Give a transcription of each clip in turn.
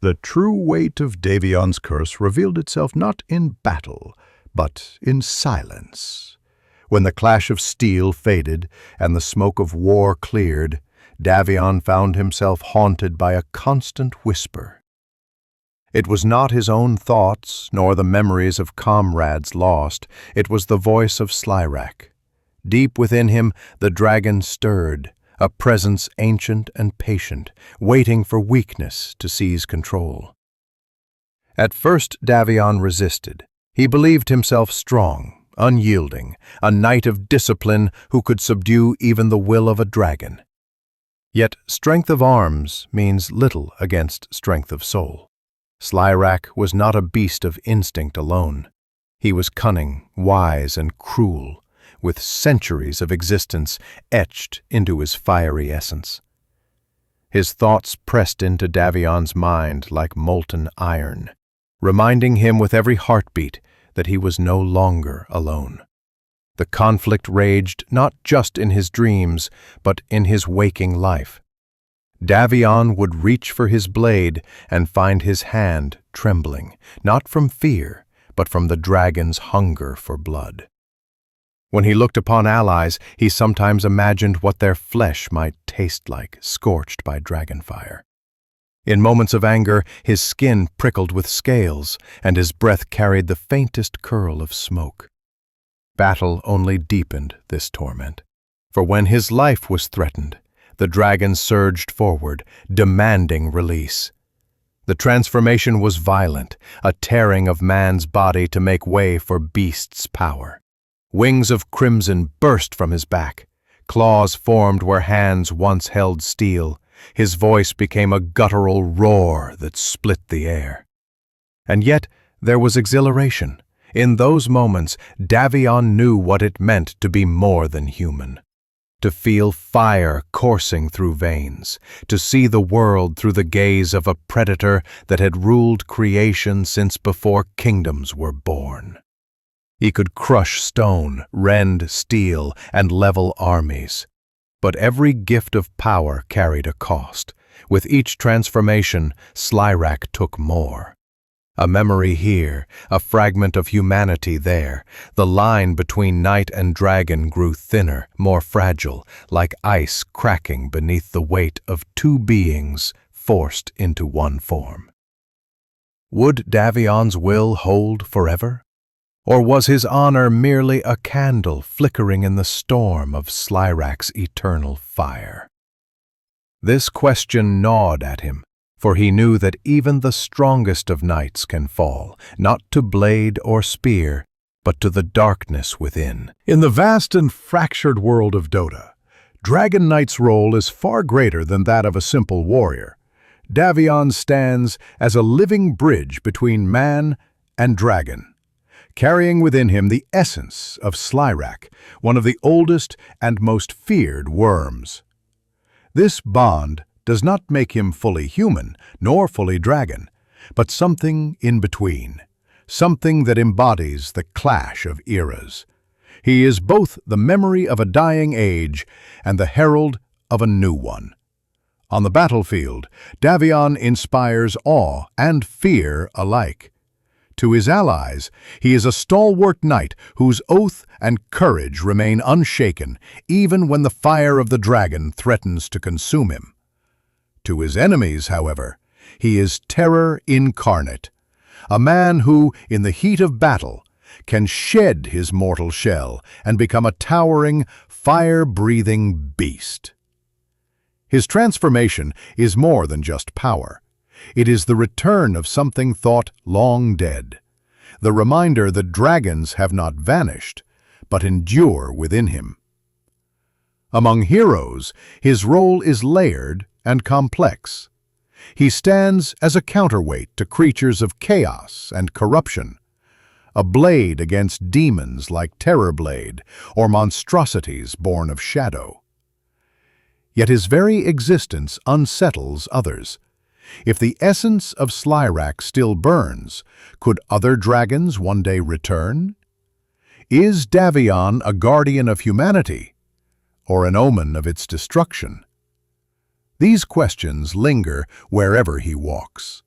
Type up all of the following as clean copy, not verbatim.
The true weight of Davion's curse revealed itself not in battle, but in silence. When the clash of steel faded and the smoke of war cleared, Davion found himself haunted by a constant whisper. It was not his own thoughts, nor the memories of comrades lost. It was the voice of Slyrak. Deep within him, the dragon stirred, a presence ancient and patient, waiting for weakness to seize control. At first, Davion resisted. He believed himself strong, unyielding, a knight of discipline who could subdue even the will of a dragon. Yet strength of arms means little against strength of soul. Slyrak was not a beast of instinct alone. He was cunning, wise, and cruel, with centuries of existence etched into his fiery essence. His thoughts pressed into Davion's mind like molten iron, reminding him with every heartbeat that he was no longer alone. The conflict raged not just in his dreams, but in his waking life. Davion would reach for his blade and find his hand trembling, not from fear, but from the dragon's hunger for blood. When he looked upon allies, he sometimes imagined what their flesh might taste like, scorched by dragonfire. In moments of anger, his skin prickled with scales, and his breath carried the faintest curl of smoke. Battle only deepened this torment, for when his life was threatened, the dragon surged forward, demanding release. The transformation was violent, a tearing of man's body to make way for beast's power. Wings of crimson burst from his back. Claws formed where hands once held steel. His voice became a guttural roar that split the air. And yet there was exhilaration. In those moments, Davion knew what it meant to be more than human. To feel fire coursing through veins, to see the world through the gaze of a predator that had ruled creation since before kingdoms were born. He could crush stone, rend steel, and level armies. But every gift of power carried a cost. With each transformation, Slyrak took more. A memory here, a fragment of humanity there. The line between knight and dragon grew thinner, more fragile, like ice cracking beneath the weight of two beings forced into one form. Would Davion's will hold forever? Or was his honor merely a candle flickering in the storm of Slyrak's eternal fire? This question gnawed at him, for he knew that even the strongest of knights can fall, not to blade or spear, but to the darkness within. In the vast and fractured world of Dota, Dragon Knight's role is far greater than that of a simple warrior. Davion stands as a living bridge between man and dragon, carrying within him the essence of Slyrak, one of the oldest and most feared worms. This bond does not make him fully human, nor fully dragon, but something in between, something that embodies the clash of eras. He is both the memory of a dying age and the herald of a new one. On the battlefield, Davion inspires awe and fear alike. To his allies, he is a stalwart knight whose oath and courage remain unshaken, even when the fire of the dragon threatens to consume him. To his enemies, however, he is terror incarnate, a man who, in the heat of battle, can shed his mortal shell and become a towering, fire-breathing beast. His transformation is more than just power. It is the return of something thought long dead, the reminder that dragons have not vanished, but endure within him. Among heroes, his role is layered and complex. He stands as a counterweight to creatures of chaos and corruption, a blade against demons like Terrorblade or monstrosities born of shadow. Yet his very existence unsettles others. If the essence of Slyrak still burns, could other dragons one day return? Is Davion a guardian of humanity, or an omen of its destruction? These questions linger wherever he walks.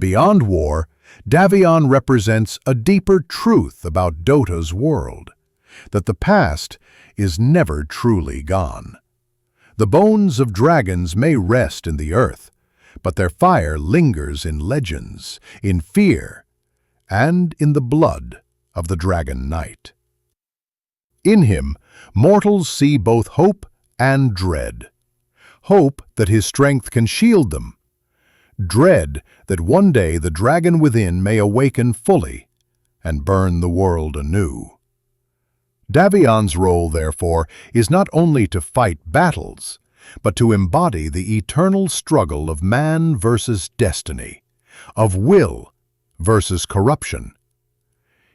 Beyond war, Davion represents a deeper truth about Dota's world, that the past is never truly gone. The bones of dragons may rest in the earth, but their fire lingers in legends, in fear, and in the blood of the Dragon Knight. In him, mortals see both hope and dread. Hope that his strength can shield them. Dread that one day the dragon within may awaken fully and burn the world anew. Davion's role, therefore, is not only to fight battles, but to embody the eternal struggle of man versus destiny, of will versus corruption.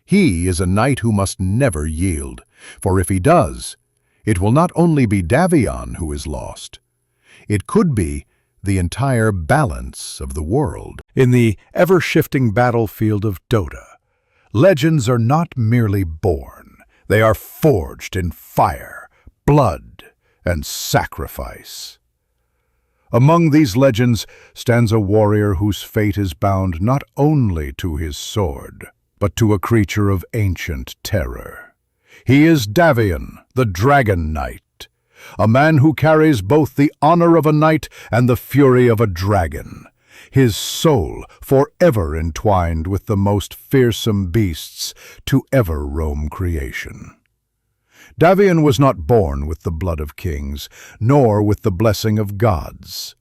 He is a knight who must never yield, for if he does, it will not only be Davion who is lost. It could be the entire balance of the world. In the ever-shifting battlefield of Dota, legends are not merely born, they are forged in fire, blood, and sacrifice. Among these legends stands a warrior whose fate is bound not only to his sword, but to a creature of ancient terror. He is Davion, the Dragon Knight, a man who carries both the honor of a knight and the fury of a dragon, his soul forever entwined with the most fearsome beasts to ever roam creation. Davion was not born with the blood of kings, nor with the blessing of gods.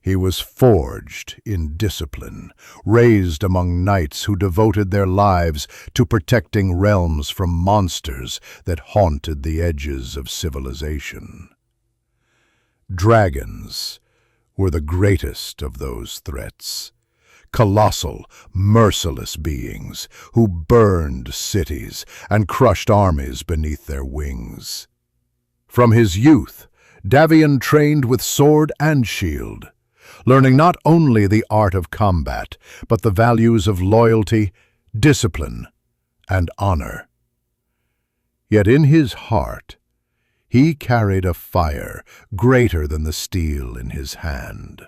He was forged in discipline, raised among knights who devoted their lives to protecting realms from monsters that haunted the edges of civilization. Dragons were the greatest of those threats. Colossal, merciless beings who burned cities and crushed armies beneath their wings. From his youth, Davion trained with sword and shield, learning not only the art of combat, but the values of loyalty, discipline, and honor. Yet in his heart, he carried a fire greater than the steel in his hand,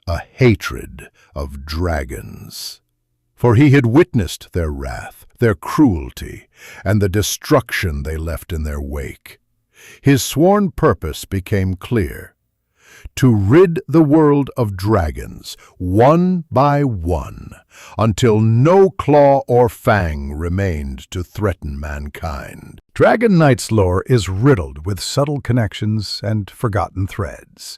a hatred of dragons. For he had witnessed their wrath, their cruelty, and the destruction they left in their wake. His sworn purpose became clear: to rid the world of dragons, one by one, until no claw or fang remained to threaten mankind. Dragon Knight's lore is riddled with subtle connections and forgotten threads.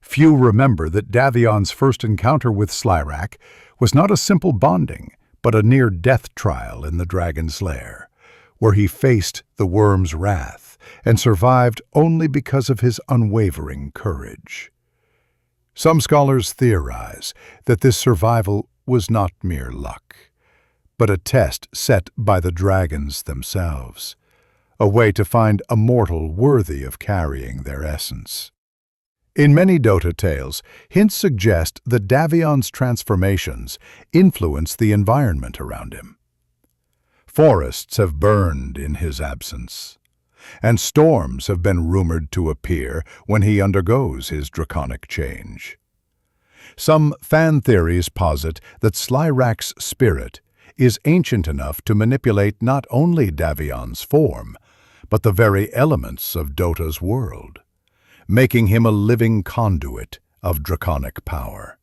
Few remember that Davion's first encounter with Slyrak was not a simple bonding, but a near-death trial in the dragon's lair, where he faced the worm's wrath and survived only because of his unwavering courage. Some scholars theorize that this survival was not mere luck, but a test set by the dragons themselves, a way to find a mortal worthy of carrying their essence. In many Dota tales, hints suggest that Davion's transformations influence the environment around him. Forests have burned in his absence, and storms have been rumored to appear when he undergoes his draconic change. Some fan theories posit that Slyrak's spirit is ancient enough to manipulate not only Davion's form, but the very elements of Dota's world, making him a living conduit of draconic power.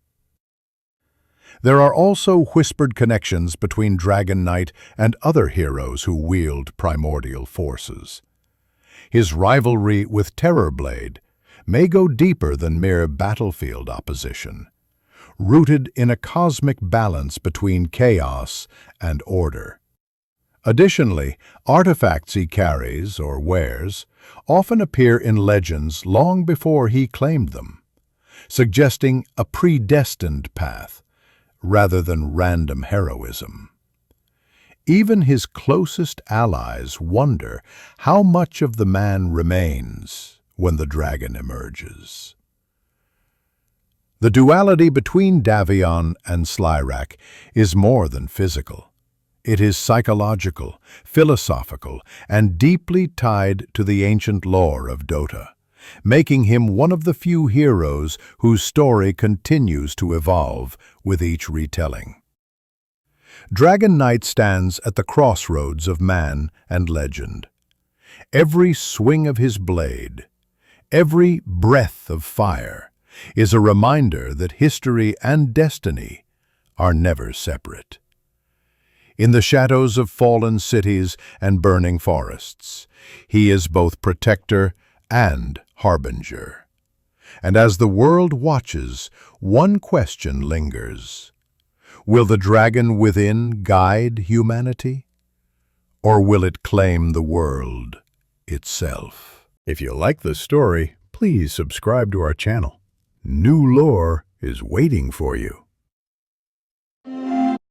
There are also whispered connections between Dragon Knight and other heroes who wield primordial forces. His rivalry with Terrorblade may go deeper than mere battlefield opposition, rooted in a cosmic balance between chaos and order. Additionally, artifacts he carries or wears often appear in legends long before he claimed them, suggesting a predestined path rather than random heroism. Even his closest allies wonder how much of the man remains when the dragon emerges. The duality between Davion and Slyrak is more than physical. It is psychological, philosophical, and deeply tied to the ancient lore of Dota, making him one of the few heroes whose story continues to evolve with each retelling. Dragon Knight stands at the crossroads of man and legend. Every swing of his blade, every breath of fire, is a reminder that history and destiny are never separate. In the shadows of fallen cities and burning forests, he is both protector and harbinger. And as the world watches, one question lingers. Will the dragon within guide humanity? Or will it claim the world itself? If you like this story, please subscribe to our channel. New lore is waiting for you.